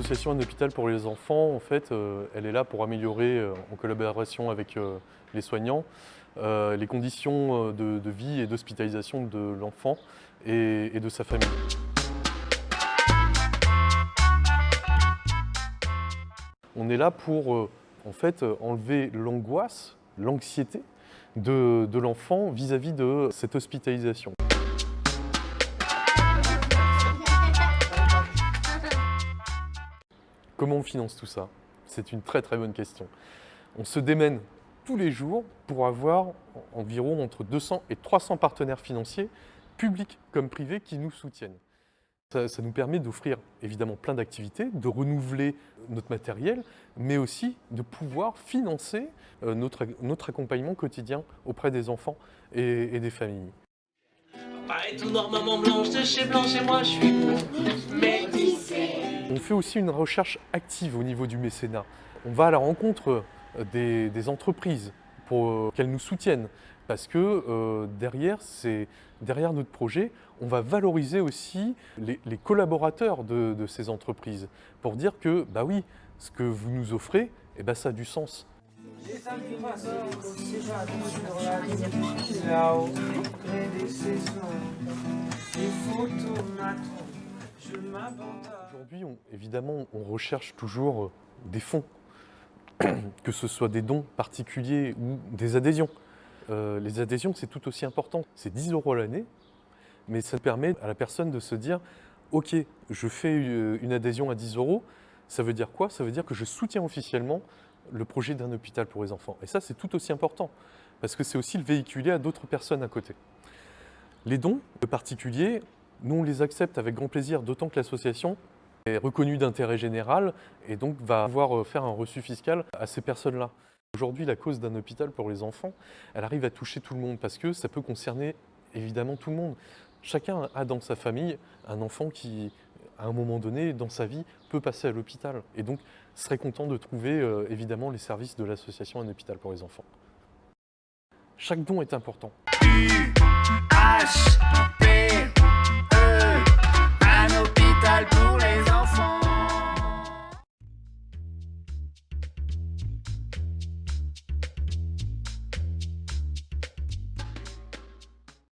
L'association Un Hôpital pour les enfants, en fait, elle est là pour améliorer, en collaboration avec les soignants, les conditions de vie et d'hospitalisation de l'enfant et de sa famille. On est là pour, en fait, enlever l'angoisse, l'anxiété de l'enfant vis-à-vis de cette hospitalisation. Comment on finance tout ça? C'est une très très bonne question. On se démène tous les jours pour avoir environ entre 200 et 300 partenaires financiers, publics comme privés, qui nous soutiennent. Ça nous permet d'offrir évidemment plein d'activités, de renouveler notre matériel, mais aussi de pouvoir financer notre accompagnement quotidien auprès des enfants et des familles. Papa est tout noir, maman blanche, de chez blanche et moi je suis métissé. On fait aussi une recherche active au niveau du mécénat. On va à la rencontre des entreprises pour qu'elles nous soutiennent. Parce que derrière notre projet, on va valoriser aussi les collaborateurs de ces entreprises pour dire que, bah oui, ce que vous nous offrez, eh ben, ça a du sens. Aujourd'hui, évidemment, on recherche toujours des fonds, que ce soit des dons particuliers ou des adhésions. Les adhésions, c'est tout aussi important. C'est 10 € à l'année, mais ça permet à la personne de se dire « Ok, je fais une adhésion à 10 €, ça veut dire quoi? Ça veut dire que je soutiens officiellement le projet d'un hôpital pour les enfants. » Et ça, c'est tout aussi important, parce que c'est aussi le véhiculer à d'autres personnes à côté. Les dons de particuliers, nous, on les accepte avec grand plaisir, d'autant que l'association est reconnue d'intérêt général et donc va pouvoir faire un reçu fiscal à ces personnes-là. Aujourd'hui, la cause d'un hôpital pour les enfants, elle arrive à toucher tout le monde parce que ça peut concerner évidemment tout le monde. Chacun a dans sa famille un enfant qui, à un moment donné, dans sa vie, peut passer à l'hôpital et donc serait content de trouver évidemment les services de l'association Un Hôpital pour les enfants. Chaque don est important. H